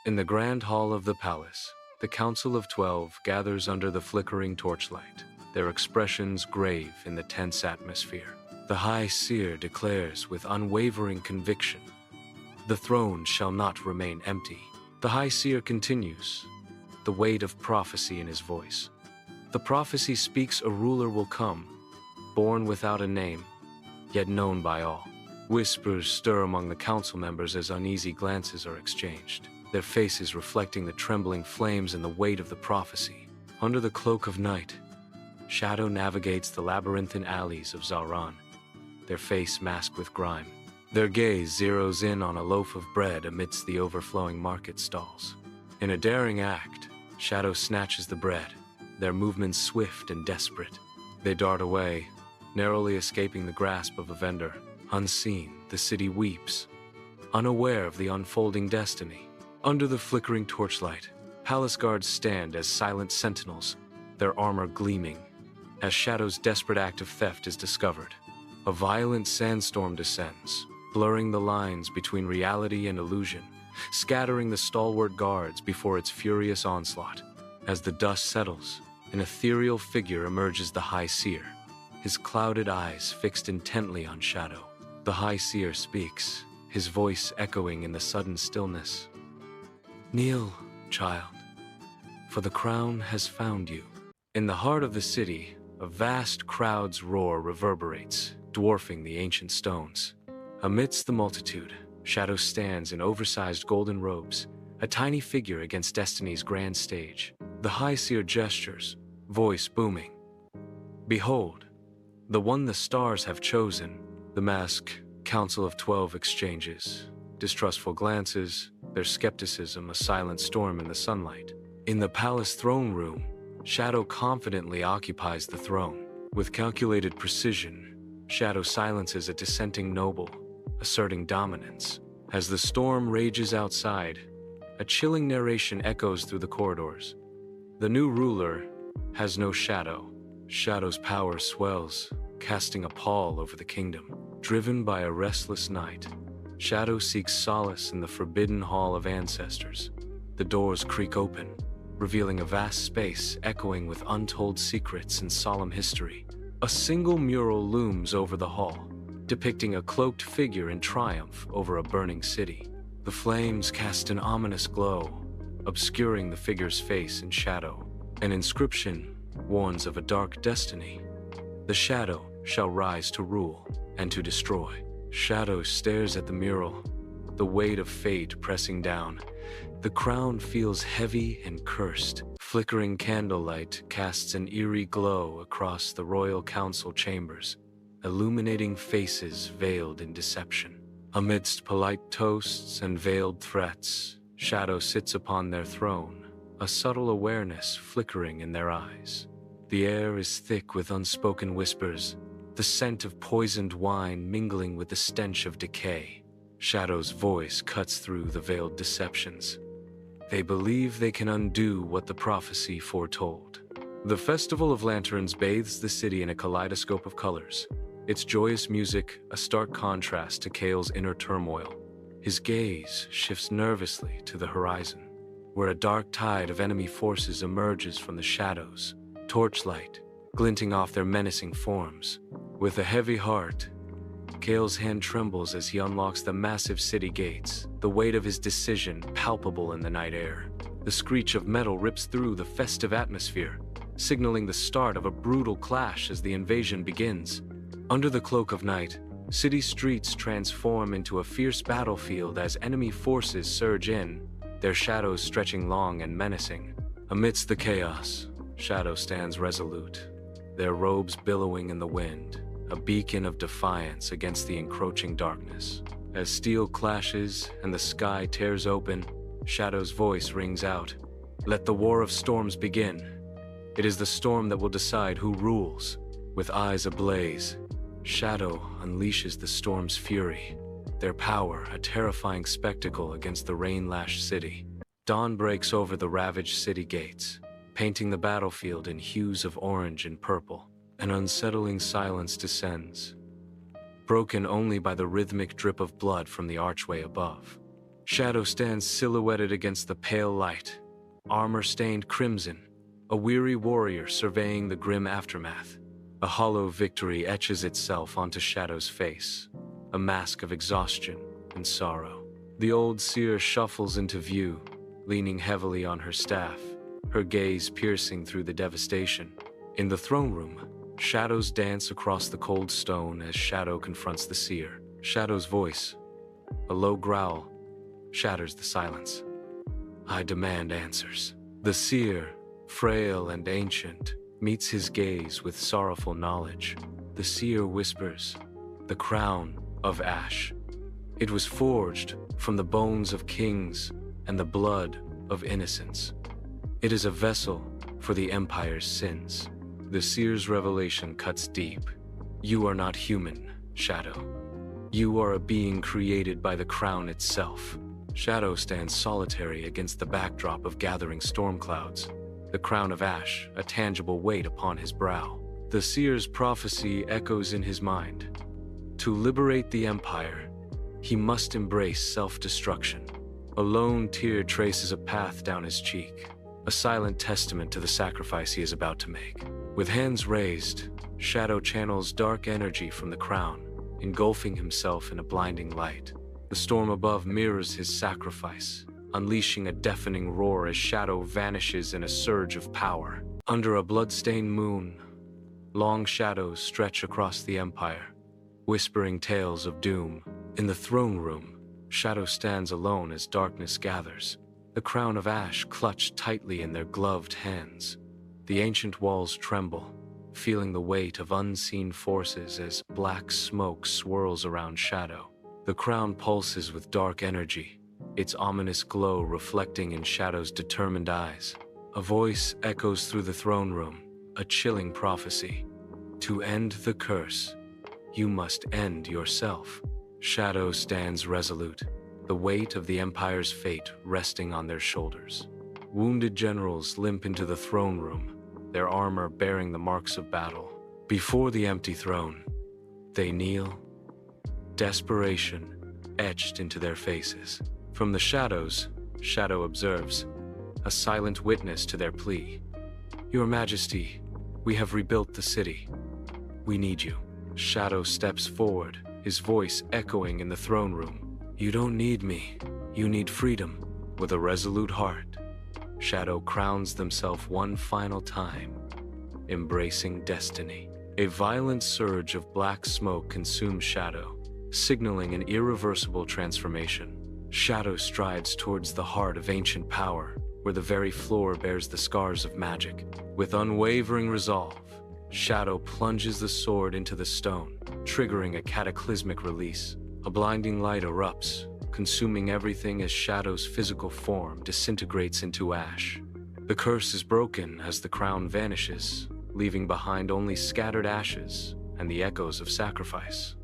In the grand hall of the palace, the Council of 12 gathers under the flickering torchlight, their expressions grave in the tense atmosphere. The High Seer declares with unwavering conviction, "The throne shall not remain empty." The High Seer continues, the weight of prophecy in his voice. The prophecy speaks a ruler will come, born without a name, yet known by all. Whispers stir among the council members as uneasy glances are exchanged, their faces reflecting the trembling flames and the weight of the prophecy. Under the cloak of night, Shadow navigates the labyrinthine alleys of Zahran, their face masked with grime. Their gaze zeroes in on a loaf of bread amidst the overflowing market stalls. In a daring act, Shadow snatches the bread, their movements swift and desperate. They dart away, narrowly escaping the grasp of a vendor. Unseen, the city weeps, unaware of the unfolding destiny. Under the flickering torchlight, palace guards stand as silent sentinels, their armor gleaming, as Shadow's desperate act of theft is discovered. A violent sandstorm descends, blurring the lines between reality and illusion, scattering the stalwart guards before its furious onslaught. As the dust settles, an ethereal figure emerges, the High Seer, his clouded eyes fixed intently on Shadow. The High Seer speaks, his voice echoing in the sudden stillness. "Kneel, child, for the crown has found you." In the heart of the city, a vast crowd's roar reverberates, dwarfing the ancient stones. Amidst the multitude, Shadow stands in oversized golden robes, a tiny figure against destiny's grand stage. The High Seer gestures, voice booming. "Behold, the one the stars have chosen." The masked Council of 12 exchanges, distrustful glances, their skepticism a silent storm in the sunlight. In the palace throne room, Shadow confidently occupies the throne. With calculated precision, Shadow silences a dissenting noble, asserting dominance. As the storm rages outside, a chilling narration echoes through the corridors. The new ruler has no shadow. Shadow's power swells, casting a pall over the kingdom. Driven by a restless night, Shadow seeks solace in the forbidden hall of ancestors. The doors creak open, revealing a vast space echoing with untold secrets and solemn history. A single mural looms over the hall, depicting a cloaked figure in triumph over a burning city. The flames cast an ominous glow, obscuring the figure's face in shadow. An inscription warns of a dark destiny. The shadow shall rise to rule and to destroy. Shadow stares at the mural, the weight of fate pressing down. The crown feels heavy and cursed. Flickering candlelight casts an eerie glow across the royal council chambers, illuminating faces veiled in deception. Amidst polite toasts and veiled threats, Shadow sits upon their throne, a subtle awareness flickering in their eyes. The air is thick with unspoken whispers, the scent of poisoned wine mingling with the stench of decay. Shadow's voice cuts through the veiled deceptions. They believe they can undo what the prophecy foretold. The Festival of Lanterns bathes the city in a kaleidoscope of colors, its joyous music a stark contrast to Kale's inner turmoil. His gaze shifts nervously to the horizon, where a dark tide of enemy forces emerges from the shadows, torchlight glinting off their menacing forms. With a heavy heart, Kale's hand trembles as he unlocks the massive city gates, the weight of his decision palpable in the night air. The screech of metal rips through the festive atmosphere, signaling the start of a brutal clash as the invasion begins. Under the cloak of night, city streets transform into a fierce battlefield as enemy forces surge in, their shadows stretching long and menacing. Amidst the chaos, Shadow stands resolute, their robes billowing in the wind, a beacon of defiance against the encroaching darkness. As steel clashes and the sky tears open, Shadow's voice rings out, "Let the war of storms begin." It is the storm that will decide who rules. With eyes ablaze, Shadow unleashes the storm's fury, their power a terrifying spectacle against the rain-lashed city. Dawn breaks over the ravaged city gates, painting the battlefield in hues of orange and purple. An unsettling silence descends, broken only by the rhythmic drip of blood from the archway above. Shadow stands silhouetted against the pale light, armor stained crimson, a weary warrior surveying the grim aftermath. A hollow victory etches itself onto Shadow's face, a mask of exhaustion and sorrow. The old seer shuffles into view, leaning heavily on her staff, her gaze piercing through the devastation. In the throne room, shadows dance across the cold stone as Shadow confronts the seer. Shadow's voice, a low growl, shatters the silence. "I demand answers." The seer, frail and ancient, meets his gaze with sorrowful knowledge. The seer whispers, "The crown of ash. It was forged from the bones of kings and the blood of innocents. It is a vessel for the Empire's sins." The seer's revelation cuts deep. "You are not human, Shadow. You are a being created by the crown itself." Shadow stands solitary against the backdrop of gathering storm clouds, the crown of ash, a tangible weight upon his brow. The seer's prophecy echoes in his mind. To liberate the Empire, he must embrace self-destruction. A lone tear traces a path down his cheek, a silent testament to the sacrifice he is about to make. With hands raised, Shadow channels dark energy from the crown, engulfing himself in a blinding light. The storm above mirrors his sacrifice, unleashing a deafening roar as Shadow vanishes in a surge of power. Under a blood-stained moon, long shadows stretch across the Empire, whispering tales of doom. In the throne room, Shadow stands alone as darkness gathers, the crown of ash clutched tightly in their gloved hands. The ancient walls tremble, feeling the weight of unseen forces as black smoke swirls around Shadow. The crown pulses with dark energy, its ominous glow reflecting in Shadow's determined eyes. A voice echoes through the throne room, a chilling prophecy. "To end the curse, you must end yourself." Shadow stands resolute, the weight of the Empire's fate resting on their shoulders. Wounded generals limp into the throne room, their armor bearing the marks of battle. Before the empty throne, they kneel, desperation etched into their faces. From the shadows, Shadow observes, a silent witness to their plea. "Your Majesty, we have rebuilt the city. We need you." Shadow steps forward, his voice echoing in the throne room. "You don't need me, you need freedom." With a resolute heart, Shadow crowns themselves one final time, embracing destiny. A violent surge of black smoke consumes Shadow, signaling an irreversible transformation. Shadow strides towards the heart of ancient power, where the very floor bears the scars of magic. With unwavering resolve, Shadow plunges the sword into the stone, triggering a cataclysmic release. A blinding light erupts, consuming everything as Shadow's physical form disintegrates into ash. The curse is broken as the crown vanishes, leaving behind only scattered ashes and the echoes of sacrifice.